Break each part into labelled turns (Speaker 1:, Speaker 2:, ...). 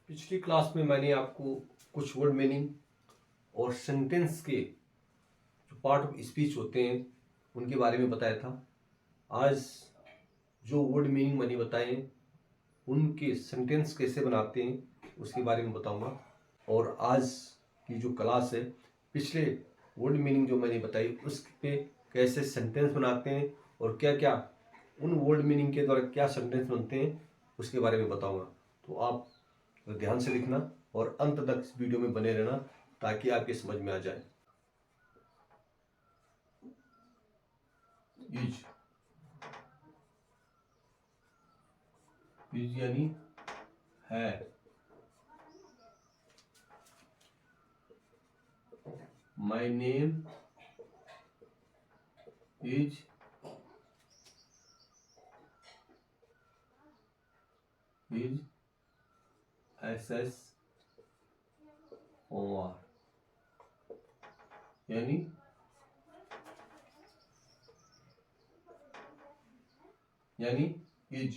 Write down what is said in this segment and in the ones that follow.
Speaker 1: पिछली क्लास में मैंने आपको कुछ वर्ड मीनिंग और सेंटेंस के जो पार्ट ऑफ स्पीच होते हैं उनके बारे में बताया था। आज जो वर्ड मीनिंग मैंने बताए हैं उनके सेंटेंस कैसे बनाते हैं उसके बारे में बताऊंगा। और आज की जो क्लास है, पिछले वर्ड मीनिंग जो मैंने बताई उस पे कैसे सेंटेंस बनाते हैं और क्या क्या उन वर्ड मीनिंग के द्वारा क्या सेंटेंस बनते हैं उसके बारे में बताऊंगा। तो आप ध्यान से लिखना और अंत तक इस वीडियो में बने रहना ताकि आपके समझ में आ जाए। इज इज यानी है। My name is SS OR यानी इज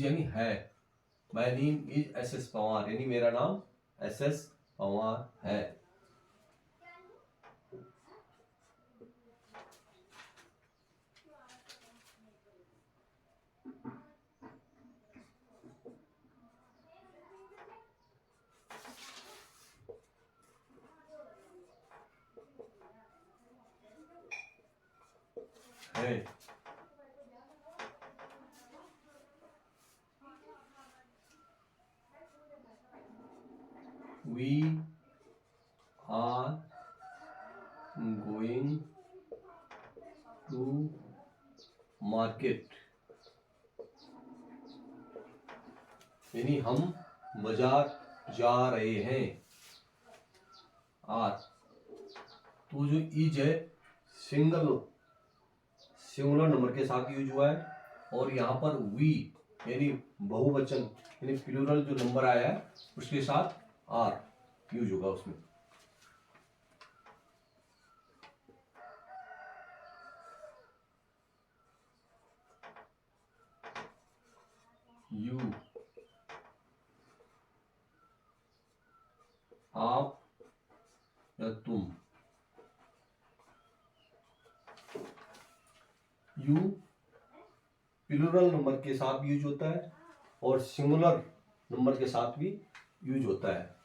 Speaker 1: यानी है। My name is SS Pawar यानी मेरा नाम SS पवार है। We are going to market यानी हम बाजार जा रहे हैं। आर तो जो इज है सिंगुलर नंबर के साथ यूज हुआ है और यहाँ पर वी यानी बहुवचन यानी प्लूरल जो नंबर आया है उसके साथ आर यूज होगा उसमें। यू आप या तुम। यू प्लूरल नंबर के साथ यूज होता है और सिंगुलर नंबर के साथ भी यूज होता है।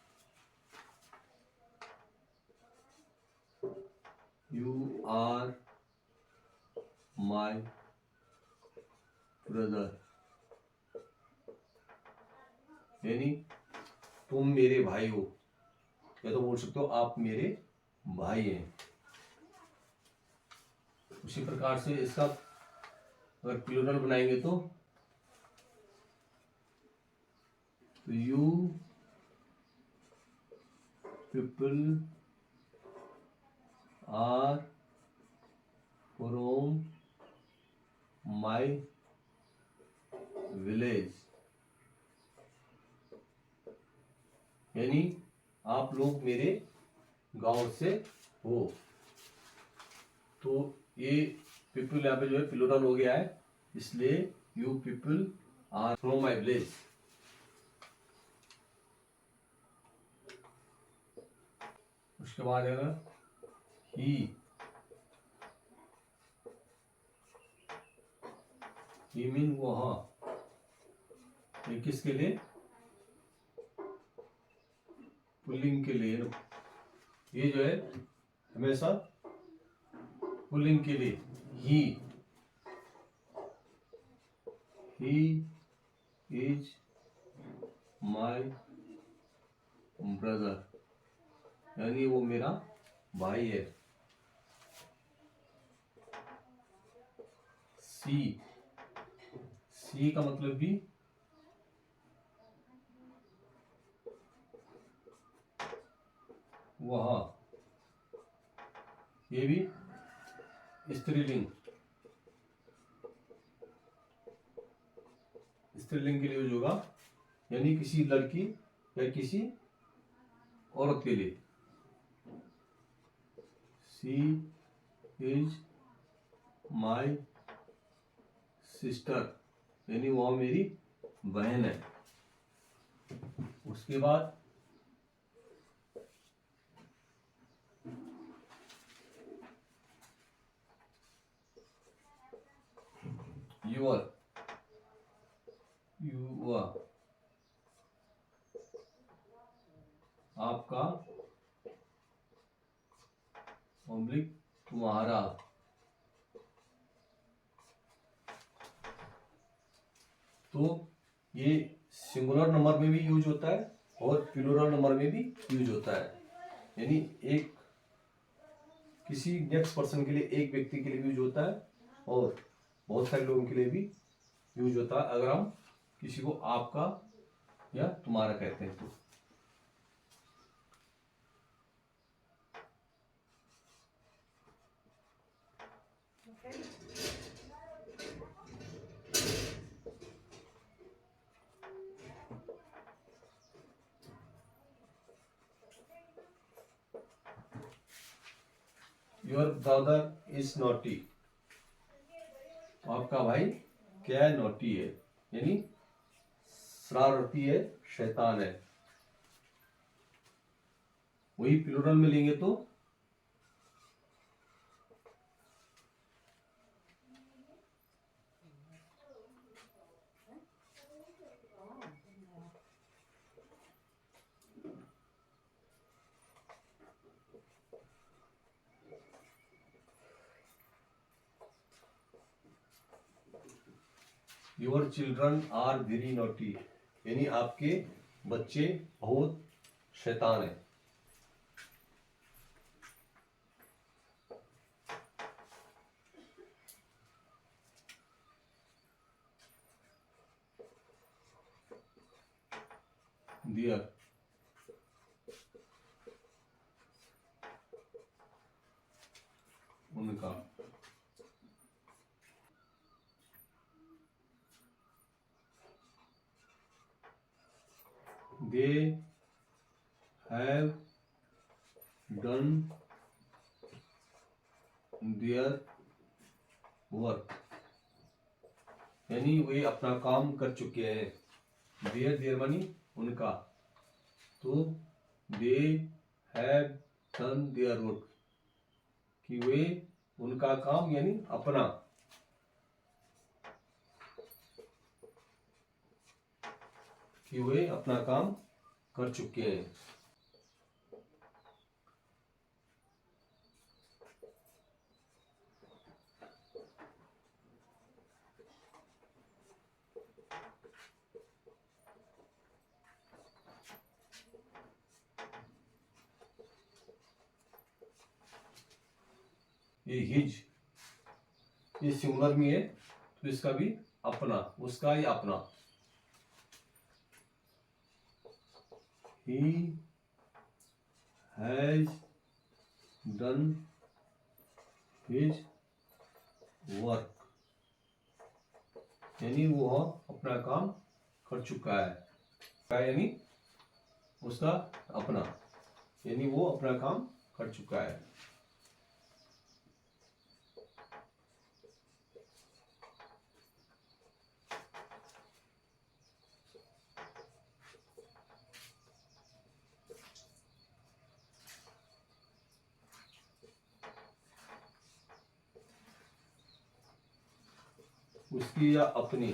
Speaker 1: यू आर माय ब्रदर यानी तुम मेरे भाई हो, या तो बोल सकते हो आप मेरे भाई हैं। उसी प्रकार से इसका अगर प्लूरल बनाएंगे तो you people are from my village यानी आप लोग मेरे गांव से हो। तो ये पीपल यहाँ पे जो है प्लूरल हो गया है, इसलिए you people are from my village. उसके बाद अगर ही मीन वहां, ये किसके लिए? पुल्लिंग के लिए। ये जो है हमेशा पुल्लिंग के लिए। ही इज माय ब्रदर यानी वो मेरा भाई है। सी का मतलब भी वहां, ये भी स्त्रीलिंग के लिए यूज होगा यानी किसी लड़की या किसी औरत के लिए। सी इज माय सिस्टर यानी वह मेरी बहन है। उसके बाद योर, युवर, आपका, ऑब्लिक तुम्हारा। तो ये सिंगुलर नंबर में भी यूज होता है और प्लूरल नंबर में भी यूज होता है। यानी एक किसी नेक्स्ट पर्सन के लिए, एक व्यक्ति के लिए यूज होता है और बहुत सारे लोगों के लिए भी यूज होता है अगर हम किसी को आपका या तुम्हारा कहते हैं तो। योर ब्रदर इज नॉटी, आपका भाई क्या है? नॉटी है, यानी शरारती है, शैतान है। वही प्लूरल में लेंगे तो your children are very naughty, यानी आपके बच्चे बहुत शैतान है। दियर, उनका। They have done their work, यानी वे अपना काम कर चुके हैं। देयर, देयर मानी उनका, तो दे हैव डन देयर वर्क, कि वे उनका काम यानी अपना, कि वे अपना काम कर चुके हैं। ये हिज, ये सिंगुलर में है तो इसका भी अपना, उसका या अपना। He has done his work, यानी वो अपना काम कर चुका है, यानी उसका अपना, यानी वो अपना काम कर चुका है। उसकी या अपनी,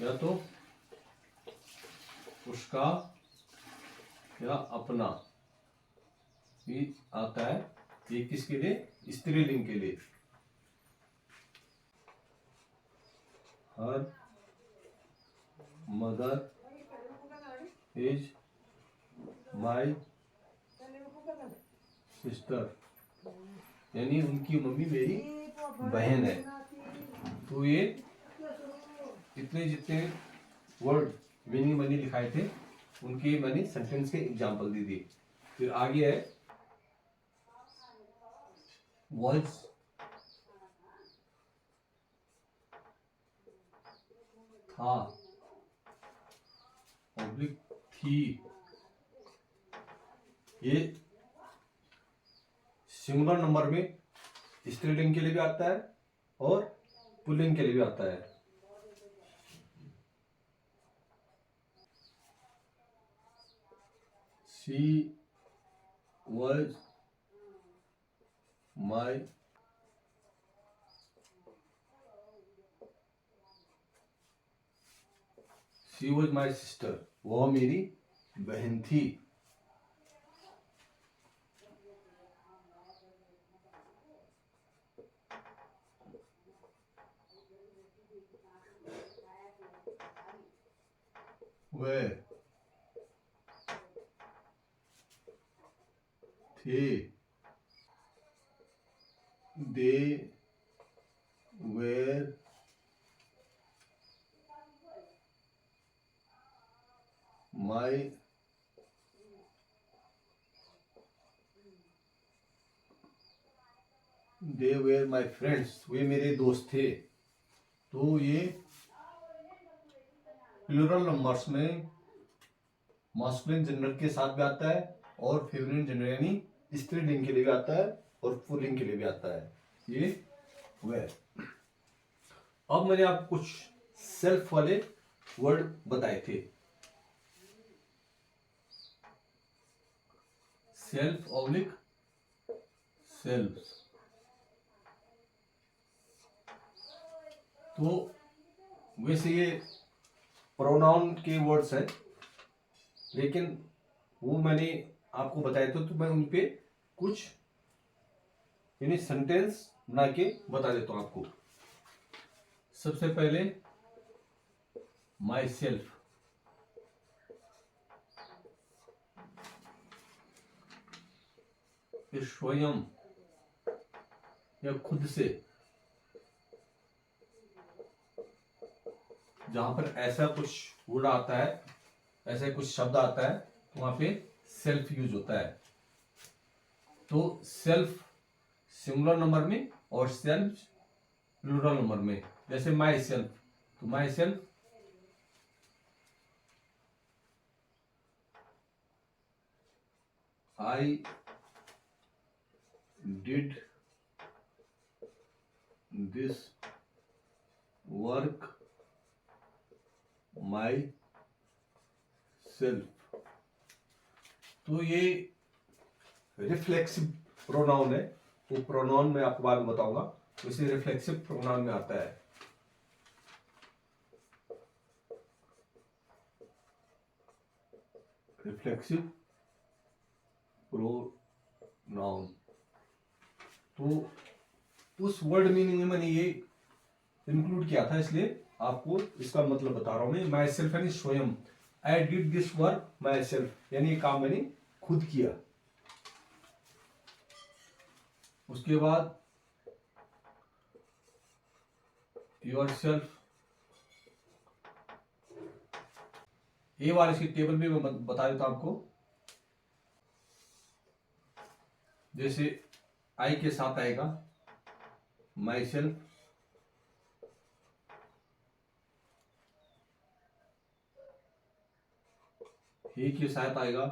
Speaker 1: या तो उसका या अपना भी आता है। ये किसके लिए? स्त्रीलिंग के लिए। Her mother is my sister, यानी उनकी मम्मी मेरी बहन है। तो ये इतने जितने वर्ड मीनिंग मैंने लिखाए थे उनके मैंने सेंटेंस के एग्जाम्पल दे दिए। फिर आगे है वॉइस, था, ऑब्लिक थी। ये सिंगुलर नंबर में स्त्रीलिंग के लिए भी आता है और पुल्लिंग के लिए भी आता है। शी वॉज माई सिस्टर, वह मेरी बहन थी। वे थे, दे वेर माई फ्रेंड्स, वे मेरे दोस्त थे। तो ये प्लूरल नंबर्स में मास्कुलिन जेंडर के साथ भी आता है और फेमिनिन जेंडर यानी स्त्रीलिंग के लिए भी आता है और पुल्लिंग के लिए भी आता है। ये वेर। अब मैंने आपको कुछ सेल्फ वाले वर्ड बताए थे। Self oblique self. तो वैसे ये प्रोनाउन के वर्ड्स हैं, लेकिन वो मैंने आपको बताए थे, तो मैं उन पे कुछ यानी सेंटेंस बना के बता देता हूं आपको। सबसे पहले माई सेल्फ, स्वयं या खुद से। जहां पर ऐसा कुछ वर्ड आता है, ऐसा कुछ शब्द आता है, तो वहां पे सेल्फ यूज होता है। तो सेल्फ सिंगुलर नंबर में और सेल्फ प्लूरल नंबर में। जैसे माई सेल्फ, तो my self I did this work my self. तो ये रिफ्लेक्सिव प्रोनाउन है, वो प्रोनाउन मैं आपको बाद में बताऊंगा। वैसे रिफ्लेक्सिव प्रोनाउन में आता है। Reflexive pronoun. तो उस वर्ड मीनिंग में मैंने ये इंक्लूड किया था, इसलिए आपको इसका मतलब बता रहा हूं मैं। माई सेल्फ यानी स्वयं। I did this work my self, यानी ये काम मैंने खुद किया। उसके बाद योर सेल्फ। ये वाले इसकी टेबल भी मैं बता देता हूं आपको। जैसे आई के साथ आएगा माई सेल्फ, ही के साथ आएगा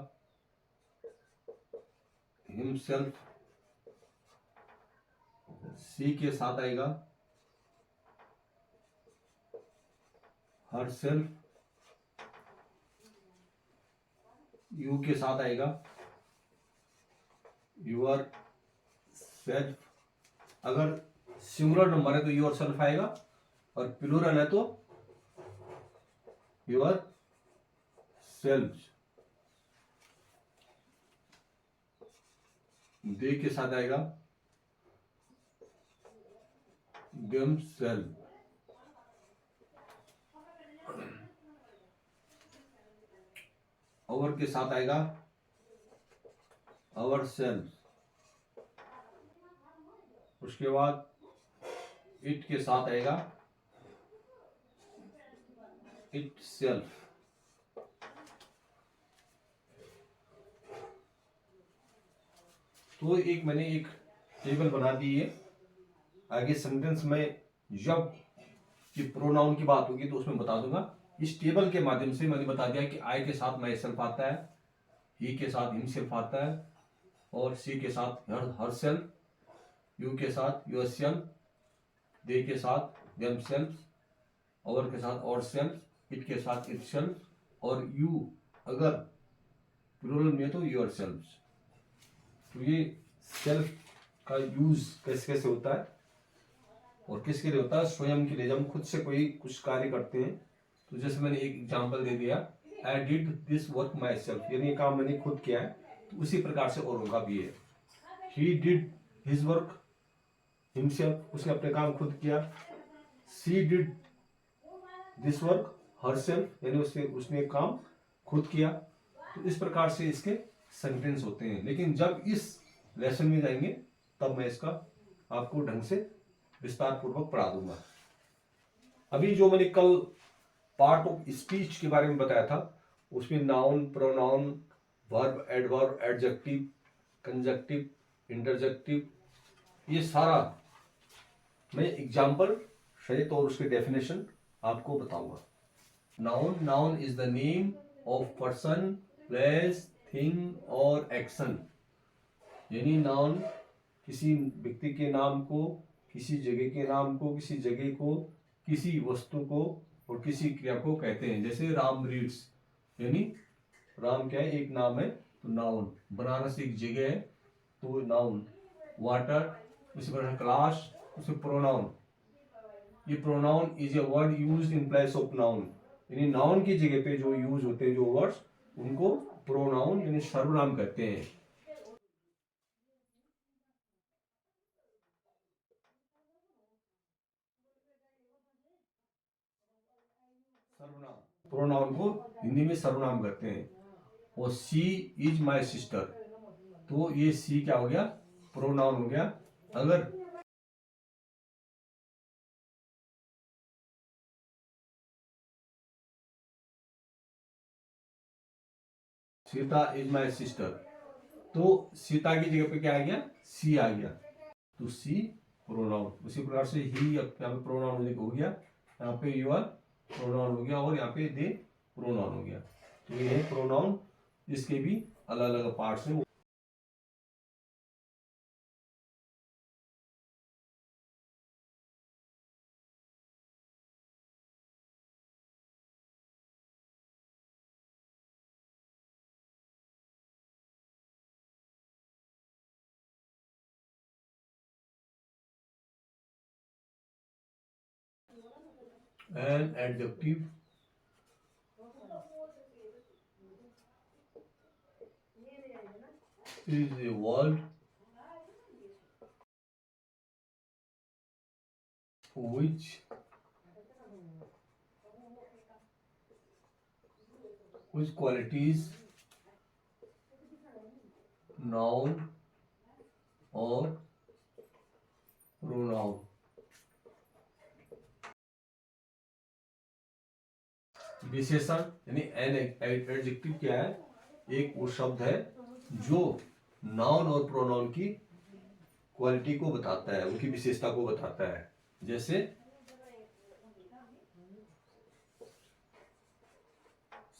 Speaker 1: हिमसेल्फ, सी के साथ आएगा हर सेल्फ, यू के साथ आएगा यूर सेल्फ। अगर सिंगुलर नंबर है तो यूर सेल्फ आएगा, और प्लूरल है तो यूर सेल्फ। दे के साथ आएगा देम सेल्फ। ओवर के साथ आएगा आवर सेल्फ। उसके बाद इट के साथ आएगा इट सेल्फ। तो एक मैंने एक टेबल बना दी है। आगे सेंटेंस में जब कि प्रोनाउन की बात होगी तो उसमें बता दूंगा। इस टेबल के माध्यम से मैंने बता दिया कि आई के साथ माई सेल्फ आता है, ही के साथ हिम सेल्फ आता है, और सी के साथ हर सेल्फ, यू के साथ योर सेल्फ, दे के साथ देम सेल्फ, ओवर के साथ और सेल्फ, इट के साथ इट सेल्फ, और यू अगर प्लूरल में तो योर सेल्फ। तो ये सेल्फ का यूज कैसे कैसे होता है और किसके लिए होता है? स्वयं के लिए। जब हम खुद से कोई कुछ कार्य करते हैं, तो जैसे मैंने एक एग्जांपल दे दिया, I did this work my self, यानी ये काम मैंने खुद किया है। तो उसी प्रकार से औरों का भी है। He did his work himself, उसने अपने काम खुद किया। सी डिड दिस वर्क हरसेल्फ, यानी उसने काम खुद किया। तो इस प्रकार से इसके सेंटेंस होते हैं। लेकिन जब इस लेसन में जाएंगे तब मैं इसका आपको ढंग से विस्तार पूर्वक पढ़ा दूंगा। अभी जो मैंने कल पार्ट ऑफ स्पीच के बारे में बताया था, उसमें noun, pronoun, verb, adverb, adjective, conjunctive, interjective, ये सारा मैं एग्जाम्पल सहित और उसकी डेफिनेशन आपको बताऊंगा। Noun is the name of person, place, thing और एक्शन। यानी नाउन किसी व्यक्ति के नाम को, किसी जगह के नाम को, किसी जगह को, किसी वस्तु को और किसी क्रिया को कहते हैं। जैसे राम रीड्स, यानी राम क्या है? एक नाम है, तो नाउन। बनारस एक जगह है, तो नाउन। वाटर, इसी प्रकार क्लास, उसे प्रोनाउन। ये pronoun is a word used in place of noun, यानी नाउन की जगह पे जो यूज होते हैं जो वर्ड्स, उनको प्रोनाउन यानी सर्वनाम कहते हैं। सर्वनाम, प्रोनाउन को हिंदी में सर्वनाम कहते हैं। और सी इज माई सिस्टर, तो ये सी क्या हो गया? प्रोनाउन हो गया। अगर सीता इज माई सिस्टर, तो सीता की जगह पे क्या आ गया? सी आ गया, तो सी प्रोनाउन। उसी प्रकार से ही यहाँ पे प्रोनाउन हो गया, यहाँ पे यूर प्रोनाउन हो गया, और यहाँ पे दे प्रोनाउन हो गया। तो ये है प्रोनाउन, इसके भी अलग अलग पार्ट्स हैं। An adjective is a word which qualities noun or pronoun। विशेषण यानी एन एडजेक्टिव क्या है? एक वो शब्द है जो नाउन और प्रोनाउन की क्वालिटी को बताता है, उनकी विशेषता को बताता है। जैसे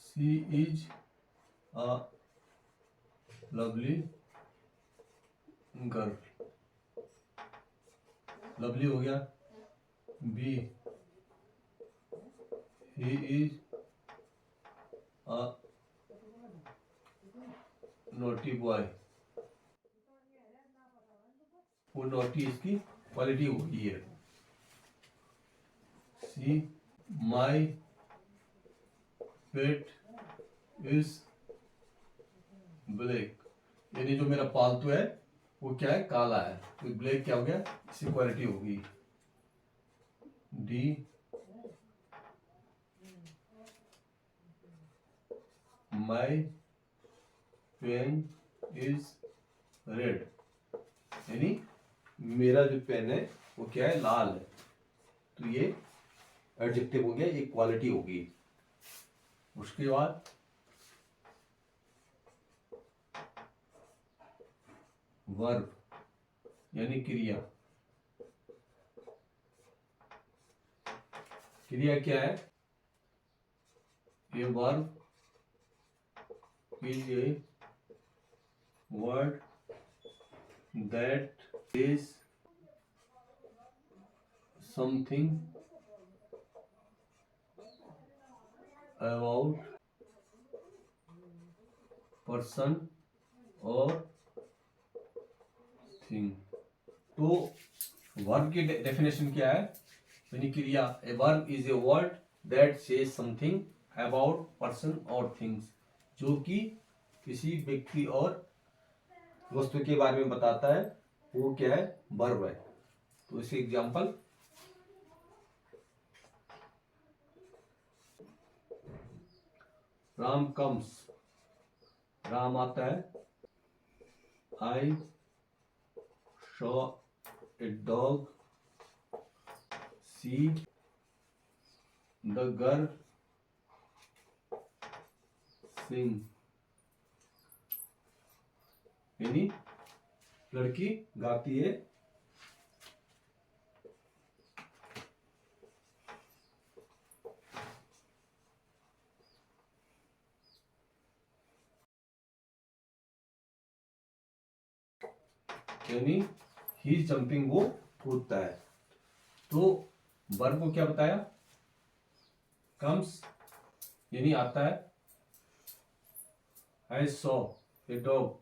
Speaker 1: she is a lovely girl, lovely हो गया। B, he is a naughty boy, वो नोटी इसकी क्वालिटी होगी है। सी, माई पेट इज ब्लैक, यानी जो मेरा पालतू है वो क्या है? काला है, तो ब्लैक क्या हो गया? इसकी क्वालिटी होगी। D, my pen is red, यानी मेरा जो पेन है वो क्या है? लाल है। तो ये एडजेक्टिव हो गया, एक क्वालिटी होगी। उसके बाद वर्ब यानी क्रिया। क्रिया क्या है? ये verb is a word that is something about person और थिंग। तो वर्ब की डेफिनेशन क्या है, यानी क्रिया। A verb is a word that says something about person और थिंग्स, जो कि किसी व्यक्ति और वस्तु के बारे में बताता है, वो क्या है, वर्ब है। तो इसे एग्जांपल, राम कम्स, राम आता है। I saw a dog, see the girl sing, यानी लड़की गाती है। यानी ही इज जंपिंग, वो कूदता है। तो वर्ब को क्या बताया, कम्स यानी आता है। I saw a dog,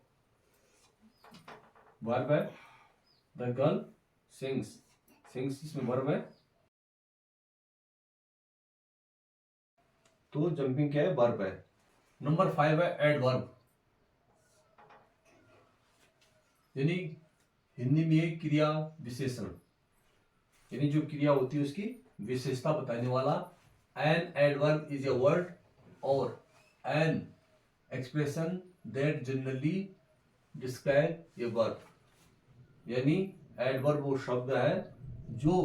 Speaker 1: verb है। द गर्ल सिंग्स, सिंग्स इसमें वर्ब है। तो जंपिंग क्या है, वर्ब है। नंबर 5 है एडवर्ब, यानी हिंदी में क्रिया विशेषण, यानी जो क्रिया होती है उसकी विशेषता बताने वाला। An adverb is a word और an expression that generally describe a verb, यानी एडवर्ब वो शब्द है जो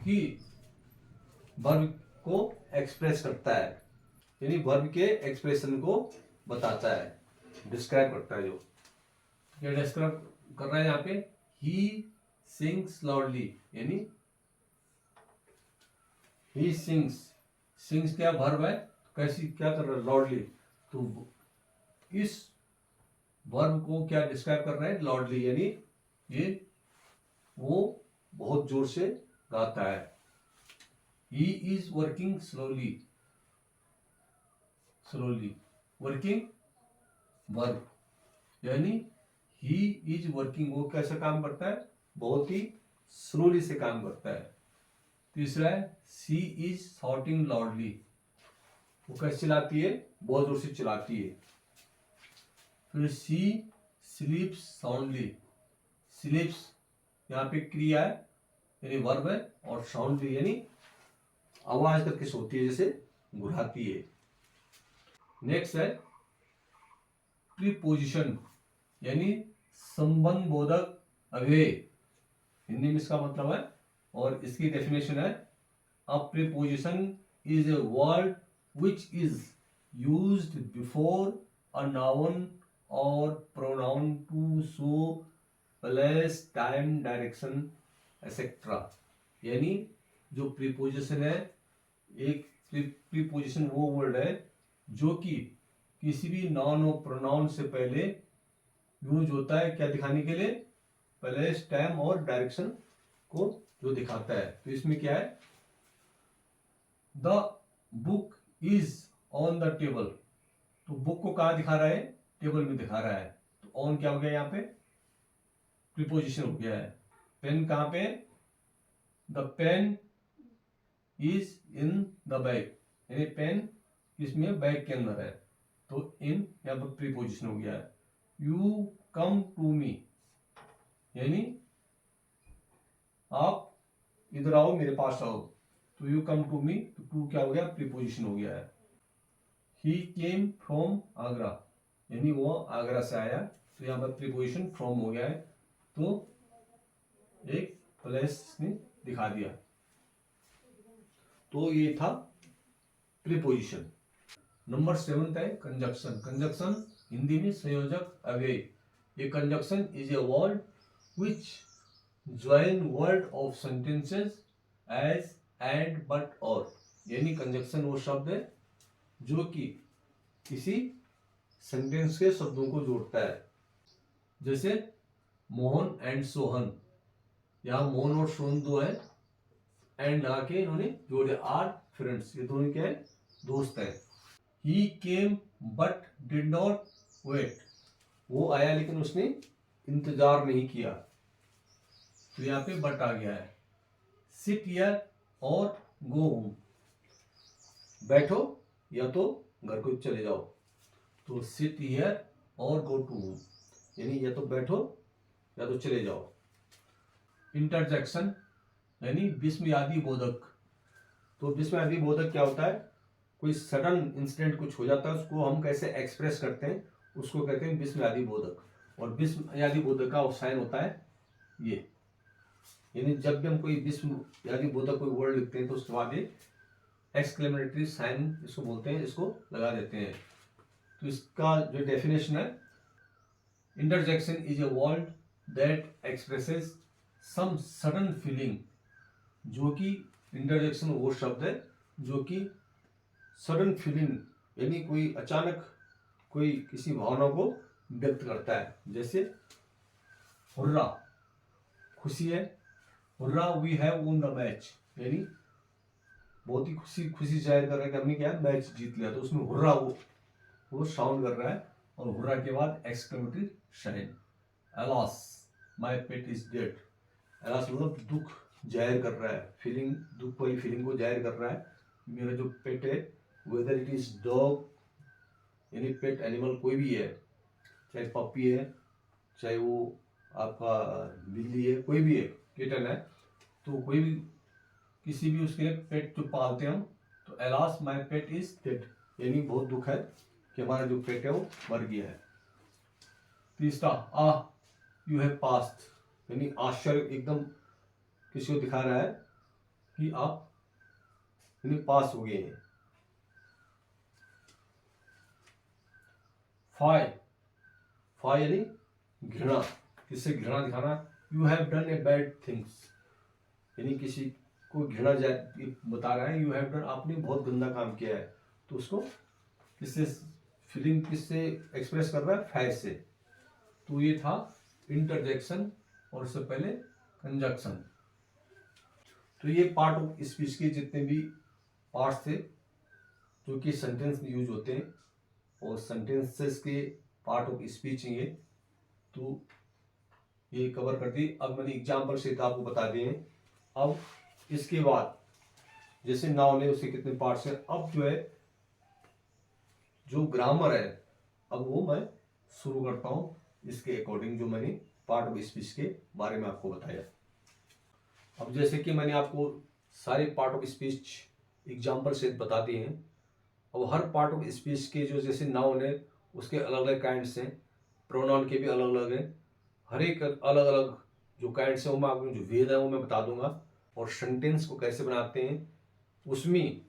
Speaker 1: कि वर्ब को एक्सप्रेस करता है, यानी वर्ब के एक्सप्रेशन को बताता है, डिस्क्राइब करता है। जो क्या डिस्क्राइब कर रहा है यहाँ पे, ही सिंग्स लाउडली, यानी ही सिंग्स, सिंग्स क्या वर्ब है, कैसी क्या कर रहा है, लाउडली। तो इस वर्ब को क्या डिस्क्राइब कर रहा है, लाउडली, यानी ये वो बहुत जोर से गाता है। He is working slowly, slowly working verb, यानी ही इज वर्किंग, वो कैसा काम करता है, बहुत ही स्लोली से काम करता है। तीसरा है सी इज शॉटिंग लाउडली, वो कैसे चिल्लाती है, बहुत जोर से चिल्लाती है। फिर सी स्लीप्स साउंडली, स्लीप्स यहाँ पे क्रिया है यानी वर्ब है, और साउंडली यानी आवाज करके सोती है, जैसे गुर्राती है। नेक्स्ट है प्रीपोजिशन, यानी संबंध बोधक अव्यय, हिंदी में इसका मतलब है, और इसकी डेफिनेशन है, अ preposition is a word which is used before a noun or pronoun to show place, time, direction, etc. यानी जो प्रीपोजिशन है, एक प्रीपोजिशन वो वर्ड है जो कि किसी भी नाउन और प्रोनाउन से पहले यूज होता है, क्या दिखाने के लिए, प्लेस, टाइम और डायरेक्शन को जो दिखाता है। तो इसमें क्या है, the book is on the table, तो बुक को कहा दिखा रहा है, टेबल में दिखा रहा है। तो ऑन क्या हो गया, यहाँ पे प्रीपोजिशन हो गया है। पेन कहाँ पे, the pen is in the bag, यानी पेन किसमें, बैग के अंदर है, तो इन यहाँ पर प्रीपोजिशन हो गया है। यू कम टू मी, यानी आप इधर आओ, मेरे पास आओ, तो यू कम टू मी, तो टू क्या हो गया, प्रीपोजिशन हो गया है। ही केम फ्रॉम आगरा, यानी वो आगरा से आया, तो यहाँ पर प्रीपोजिशन फ्रॉम हो गया है, तो एक प्लेस ने दिखा दिया। तो ये था प्रीपोजिशन। नंबर 7 है कंजक्शन, कंजक्शन हिंदी में संयोजक अव्यय। ये conjunction is a word which join word of sentences as, and, but, और, यानी कंजक्शन वो शब्द है जो कि किसी सेंटेंस के शब्दों को जोड़ता है। जैसे मोहन एंड सोहन, यहां मोहन और सोहन दो है, एंड लगा के इन्होंने जोड़े, आर फ्रेंड्स, ये दोनों क्या है, दोस्त है। He came but did not wait, वो आया लेकिन उसने इंतजार नहीं किया, तो यहाँ पे बट आ गया है। सिट हियर और गो होम, बैठो या तो घर को चले जाओ, तो सिट हियर और गो टू होम, यानी या तो बैठो या तो चले जाओ। इंटरजेक्शन यानी विस्मयादि बोधक, तो विस्मयादि बोधक क्या होता है, कोई सडन इंसिडेंट कुछ हो जाता है, उसको हम कैसे एक्सप्रेस करते हैं, उसको कहते हैं विस्मयादि बोधक। और विस्मयादि बोधक का साइन होता है ये, यानी जब भी हम कोई विस्मयादि बोधक कोई वर्ड लिखते हैं तो उसके बाद ये एक्सक्लेमेटरी साइन इसको बोलते हैं, इसको लगा देते हैं। तो इसका जो डेफिनेशन है, interjection is a word that expresses some sudden feeling, जो कि इंटरजेक्शन वो शब्द है जो कि सडन फीलिंग यानी कोई अचानक कोई किसी भावना को व्यक्त करता है। जैसे हुर्रा, खुशी है, hurrah we have won the match, यानी बहुत ही खुशी जाहिर कर रहा है कि हमने क्या मैच जीत लिया, तो उसमें हुर्रा वो साउंड कर रहा है, और हुर्रा के बाद exclamatory sign. Alas my pet is dead, alas मतलब दुख जाहिर कर रहा है, फीलिंग, दुख वाली फीलिंग को जाहिर कर रहा है, मेरा जो पेट है, वेदर इट इज डॉग यानी पेट एनिमल कोई भी है, चाहे पपी है, चाहे वो आपका बिल्ली है, कोई भी है, किटन है, तो कोई भी किसी भी उसके पेट जो पालते हैं हम, तो alas my pet is dead, यानी बहुत दुख है कि हमारा जो पेट है वो मर गया है। तीसरा, यू हैव पास्ट, यानी आश्चर्य एकदम किसी को दिखा रहा है कि आप यानी पास हो गए हैं। फाई यानी घृणा, किससे घृणा दिखाना, you have done a bad things, यानी किसी को घृणा बता रहा है, यू हैव डन, आपने बहुत गंदा काम किया है, तो उसको किससे फीलिंग किससे एक्सप्रेस कर रहा है, फायर से। तो ये था इंटरजेक्शन और उससे पहले कंजक्शन। तो ये पार्ट ऑफ स्पीच के जितने भी पार्ट्स थे जो कि सेंटेंस में यूज होते हैं, और सेंटेंसेस के पार्ट ऑफ स्पीच ये, तो ये कवर कर दी। अब मैंने एग्जाम्पल से आपको बता दिए हैं। अब इसके बाद जैसे नाउन है उसके कितने पार्ट्स हैं, अब जो है जो ग्रामर है, अब वो मैं शुरू करता हूं इसके अकॉर्डिंग, जो मैंने पार्ट ऑफ स्पीच के बारे में आपको बताया। अब जैसे कि मैंने आपको सारे पार्ट ऑफ स्पीच एग्जाम्पल से बता दिए हैं, और हर पार्ट ऑफ स्पीच के जो जैसे नाउन है उसके अलग अलग काइंड्स हैं, प्रोनाउन के भी अलग अलग हैं, हर एक अलग अलग जो काइंड्स हैं वो मैं आपको जो वेद है वो मैं बता दूंगा, और सेंटेंस को कैसे बनाते हैं, उसमें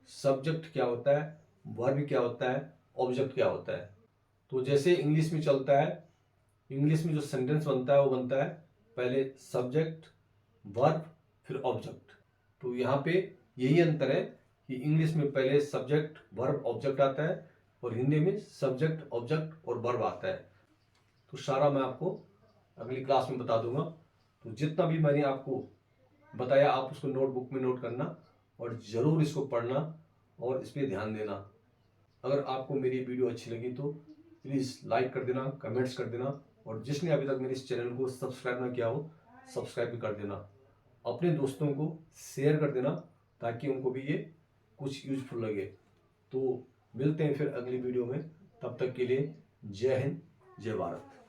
Speaker 1: सब्जेक्ट क्या होता है, वर्ब क्या होता है, ऑब्जेक्ट क्या होता है। तो जैसे इंग्लिश में चलता है, इंग्लिश में जो सेंटेंस बनता है वो बनता है पहले सब्जेक्ट, वर्ब, फिर ऑब्जेक्ट। तो यहाँ पे यही अंतर है कि इंग्लिश में पहले सब्जेक्ट, वर्ब, ऑब्जेक्ट आता है, और हिंदी में सब्जेक्ट, ऑब्जेक्ट और वर्ब आता है। तो सारा मैं आपको अगली क्लास में बता दूंगा। तो जितना भी मैंने आपको बताया आप उसको नोटबुक में नोट करना, और ज़रूर इसको पढ़ना और इस पर ध्यान देना। अगर आपको मेरी वीडियो अच्छी लगी तो प्लीज़ लाइक कर देना, कमेंट्स कर देना, और जिसने अभी तक मेरे इस चैनल को सब्सक्राइब ना किया हो सब्सक्राइब भी कर देना। अपने दोस्तों को शेयर कर देना ताकि उनको भी ये कुछ यूजफुल लगे। तो मिलते हैं फिर अगली वीडियो में, तब तक के लिए जय हिंद, जय भारत।